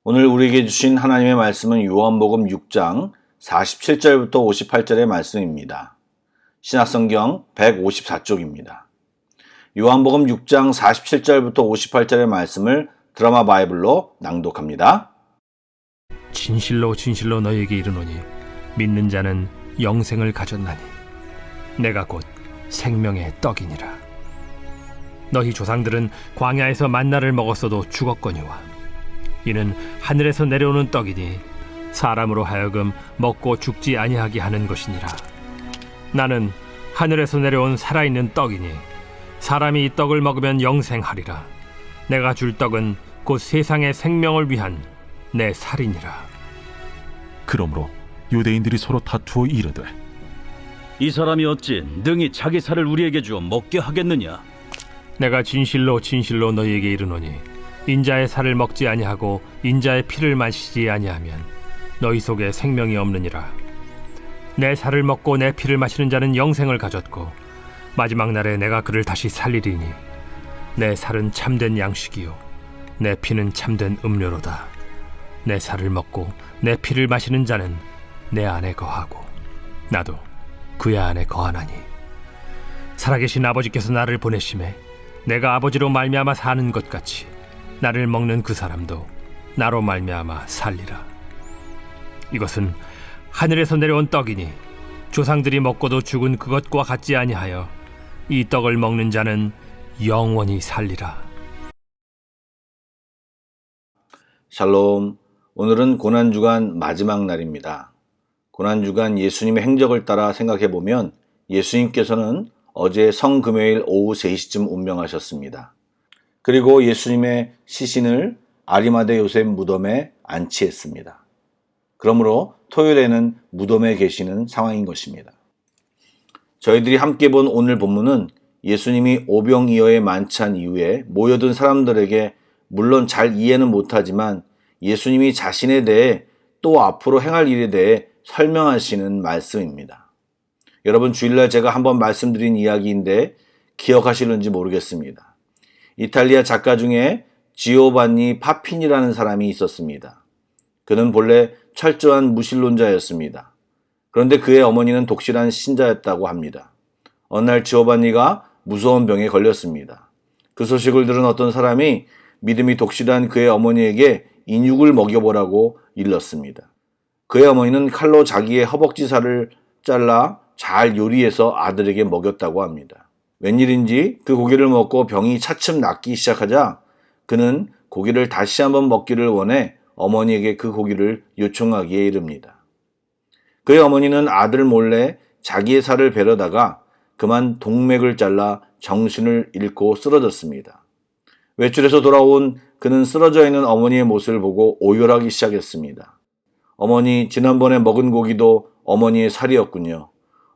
오늘 우리에게 주신 하나님의 말씀은 요한복음 6장 47절부터 58절의 말씀입니다. 신약성경 154쪽입니다. 요한복음 6장 47절부터 58절의 말씀을 드라마 바이블로 낭독합니다. 진실로 진실로 너희에게 이르노니 믿는 자는 영생을 가졌나니 내가 곧 생명의 떡이니라. 너희 조상들은 광야에서 만나를 먹었어도 죽었거니와 이는 하늘에서 내려오는 떡이니 사람으로 하여금 먹고 죽지 아니하게 하는 것이니라. 나는 하늘에서 내려온 살아있는 떡이니 사람이 이 떡을 먹으면 영생하리라. 내가 줄 떡은 곧 세상의 생명을 위한 내 살이니라. 그러므로 유대인들이 서로 다투어 이르되 이 사람이 어찌 능히 자기 살을 우리에게 주어 먹게 하겠느냐? 내가 진실로 진실로 너희에게 이르노니 인자의 살을 먹지 아니하고 인자의 피를 마시지 아니하면 너희 속에 생명이 없느니라. 내 살을 먹고 내 피를 마시는 자는 영생을 가졌고 마지막 날에 내가 그를 다시 살리리니 내 살은 참된 양식이요 내 피는 참된 음료로다. 내 살을 먹고 내 피를 마시는 자는 내 안에 거하고 나도 그의 안에 거하나니 살아계신 아버지께서 나를 보내심에 내가 아버지로 말미암아 사는 것 같이 나를 먹는 그 사람도 나로 말미암아 살리라. 이것은 하늘에서 내려온 떡이니 조상들이 먹고도 죽은 그것과 같지 아니하여 이 떡을 먹는 자는 영원히 살리라. 샬롬. 오늘은 고난주간 마지막 날입니다. 고난주간 예수님의 행적을 따라 생각해보면 예수님께서는 어제 성금요일 오후 3시쯤 운명하셨습니다. 그리고 예수님의 시신을 아리마대 요셉 무덤에 안치했습니다. 그러므로 토요일에는 무덤에 계시는 상황인 것입니다. 저희들이 함께 본 오늘 본문은 예수님이 오병이어의 만찬 이후에 모여든 사람들에게 물론 잘 이해는 못하지만 예수님이 자신에 대해 또 앞으로 행할 일에 대해 설명하시는 말씀입니다. 여러분, 주일날 제가 한번 말씀드린 이야기인데 기억하시는지 모르겠습니다. 이탈리아 작가 중에 지오반니 파피니라는 사람이 있었습니다. 그는 본래 철저한 무신론자였습니다. 그런데 그의 어머니는 독실한 신자였다고 합니다. 어느 날 지오반니가 무서운 병에 걸렸습니다. 그 소식을 들은 어떤 사람이 믿음이 독실한 그의 어머니에게 인육을 먹여보라고 일렀습니다. 그의 어머니는 칼로 자기의 허벅지 살을 잘라 잘 요리해서 아들에게 먹였다고 합니다. 웬일인지 그 고기를 먹고 병이 차츰 낫기 시작하자 그는 고기를 다시 한번 먹기를 원해 어머니에게 그 고기를 요청하기에 이릅니다. 그의 어머니는 아들 몰래 자기의 살을 베려다가 그만 동맥을 잘라 정신을 잃고 쓰러졌습니다. 외출해서 돌아온 그는 쓰러져 있는 어머니의 모습을 보고 오열하기 시작했습니다. 어머니, 지난번에 먹은 고기도 어머니의 살이었군요.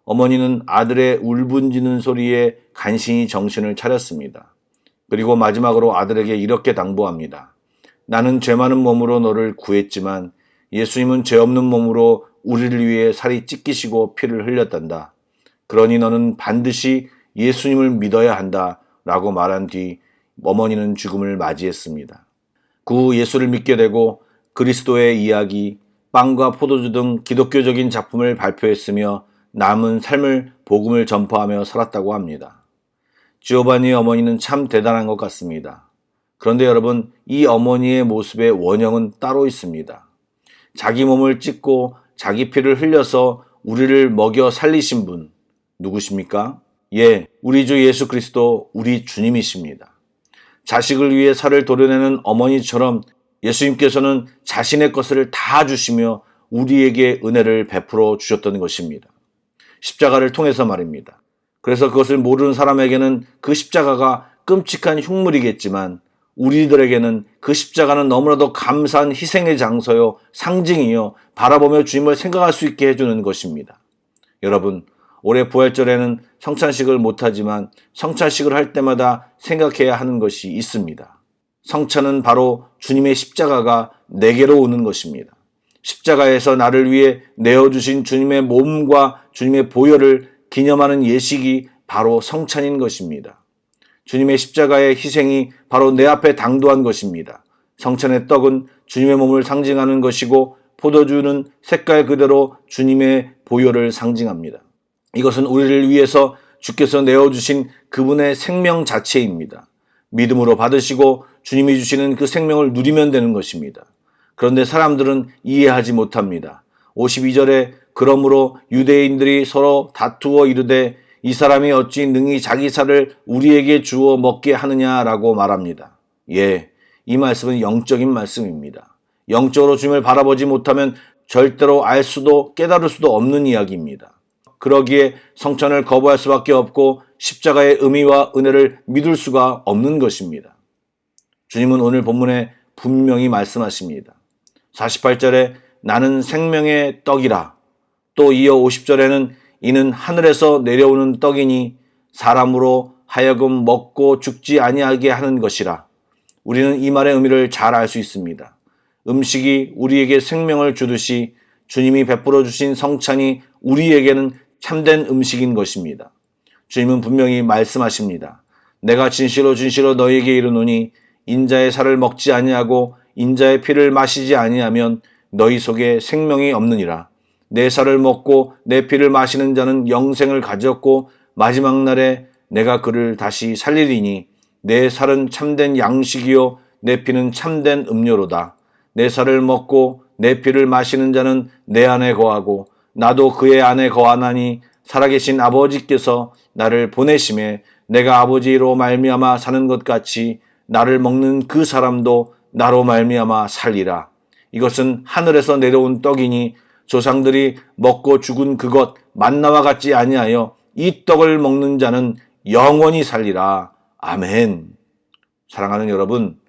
어머니는 아들의 울분지는 소리에 간신히 정신을 차렸습니다. 그리고 마지막으로 아들에게 이렇게 당부합니다. 나는 죄 많은 몸으로 너를 구했지만 예수님은 죄 없는 몸으로 우리를 위해 살이 찢기시고 피를 흘렸단다. 그러니 너는 반드시 예수님을 믿어야 한다 라고 말한 뒤 어머니는 죽음을 맞이했습니다. 그 후 예수를 믿게 되고 그리스도의 이야기, 빵과 포도주 등 기독교적인 작품을 발표했으며 남은 삶을 복음을 전파하며 살았다고 합니다. 지오바니의 어머니는 참 대단한 것 같습니다. 그런데 여러분, 이 어머니의 모습의 원형은 따로 있습니다. 자기 몸을 찢고 자기 피를 흘려서 우리를 먹여 살리신 분 누구십니까? 예, 우리 주 예수 그리스도 우리 주님이십니다. 자식을 위해 살을 도려내는 어머니처럼 예수님께서는 자신의 것을 다 주시며 우리에게 은혜를 베풀어 주셨던 것입니다. 십자가를 통해서 말입니다. 그래서 그것을 모르는 사람에게는 그 십자가가 끔찍한 흉물이겠지만 우리들에게는 그 십자가는 너무나도 감사한 희생의 장소요, 상징이요, 바라보며 주님을 생각할 수 있게 해주는 것입니다. 여러분, 올해 부활절에는 성찬식을 못하지만 성찬식을 할 때마다 생각해야 하는 것이 있습니다. 성찬은 바로 주님의 십자가가 내게로 오는 것입니다. 십자가에서 나를 위해 내어주신 주님의 몸과 주님의 보혈을 기념하는 예식이 바로 성찬인 것입니다. 주님의 십자가의 희생이 바로 내 앞에 당도한 것입니다. 성찬의 떡은 주님의 몸을 상징하는 것이고 포도주는 색깔 그대로 주님의 보혈을 상징합니다. 이것은 우리를 위해서 주께서 내어주신 그분의 생명 자체입니다. 믿음으로 받으시고 주님이 주시는 그 생명을 누리면 되는 것입니다. 그런데 사람들은 이해하지 못합니다. 52절에 그러므로 유대인들이 서로 다투어 이르되 이 사람이 어찌 능히 자기 살을 우리에게 주어 먹게 하느냐라고 말합니다. 예, 이 말씀은 영적인 말씀입니다. 영적으로 주님을 바라보지 못하면 절대로 알 수도 깨달을 수도 없는 이야기입니다. 그러기에 성찬을 거부할 수밖에 없고 십자가의 의미와 은혜를 믿을 수가 없는 것입니다. 주님은 오늘 본문에 분명히 말씀하십니다. 48절에 나는 생명의 떡이라, 또 이어 50절에는 이는 하늘에서 내려오는 떡이니 사람으로 하여금 먹고 죽지 아니하게 하는 것이라. 우리는 이 말의 의미를 잘 알 수 있습니다. 음식이 우리에게 생명을 주듯이 주님이 베풀어 주신 성찬이 우리에게는 참된 음식인 것입니다. 주님은 분명히 말씀하십니다. 내가 진실로 진실로 너희에게 이르노니 인자의 살을 먹지 아니하고 인자의 피를 마시지 아니하면 너희 속에 생명이 없느니라. 내 살을 먹고 내 피를 마시는 자는 영생을 가졌고 마지막 날에 내가 그를 다시 살리리니 내 살은 참된 양식이요 내 피는 참된 음료로다. 내 살을 먹고 내 피를 마시는 자는 내 안에 거하고 나도 그의 안에 거하나니 살아계신 아버지께서 나를 보내심에 내가 아버지로 말미암아 사는 것 같이 나를 먹는 그 사람도 나로 말미암아 살리라. 이것은 하늘에서 내려온 떡이니 조상들이 먹고 죽은 그것 만나와 같지 아니하여 이 떡을 먹는 자는 영원히 살리라. 아멘. 사랑하는 여러분,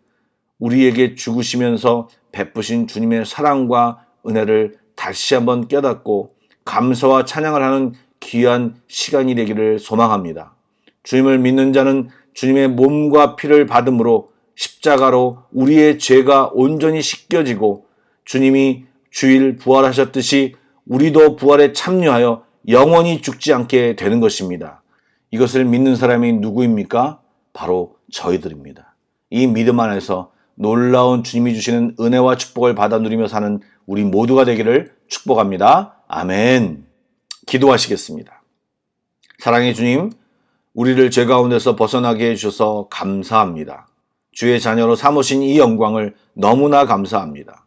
우리에게 죽으시면서 베푸신 주님의 사랑과 은혜를 다시 한번 깨닫고 감사와 찬양을 하는 귀한 시간이 되기를 소망합니다. 주님을 믿는 자는 주님의 몸과 피를 받음으로 십자가로 우리의 죄가 온전히 씻겨지고 주님이 주일 부활하셨듯이 우리도 부활에 참여하여 영원히 죽지 않게 되는 것입니다. 이것을 믿는 사람이 누구입니까? 바로 저희들입니다. 이 믿음 안에서 놀라운 주님이 주시는 은혜와 축복을 받아 누리며 사는 우리 모두가 되기를 축복합니다. 아멘. 기도하시겠습니다. 사랑의 주님, 우리를 죄 가운데서 벗어나게 해주셔서 감사합니다. 주의 자녀로 삼으신 이 영광을 너무나 감사합니다.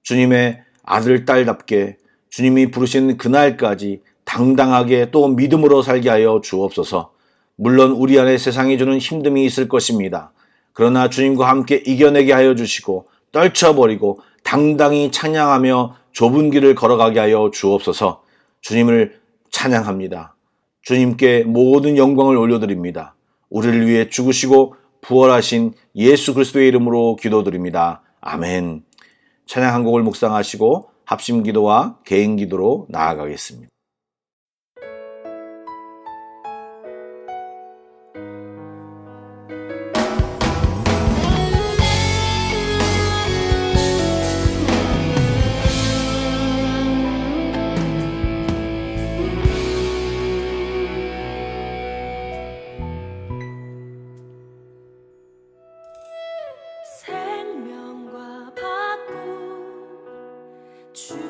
주님의 아들, 딸답게 주님이 부르신 그날까지 당당하게 또 믿음으로 살게 하여 주옵소서. 물론 우리 안에 세상이 주는 힘듦이 있을 것입니다. 그러나 주님과 함께 이겨내게 하여 주시고 떨쳐버리고 당당히 찬양하며 좁은 길을 걸어가게 하여 주옵소서. 주님을 찬양합니다. 주님께 모든 영광을 올려드립니다. 우리를 위해 죽으시고 부활하신 예수 그리스도의 이름으로 기도드립니다. 아멘. 찬양 한 곡을 묵상하시고 합심 기도와 개인 기도로 나아가겠습니다. 생명과 바꾼 주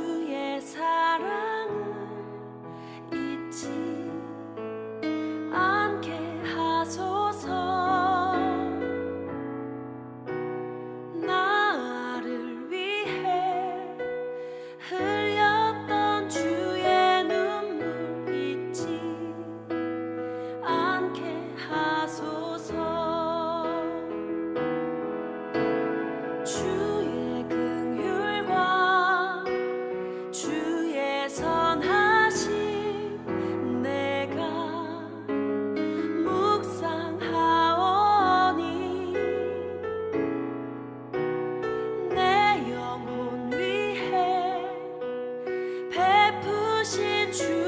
주신 주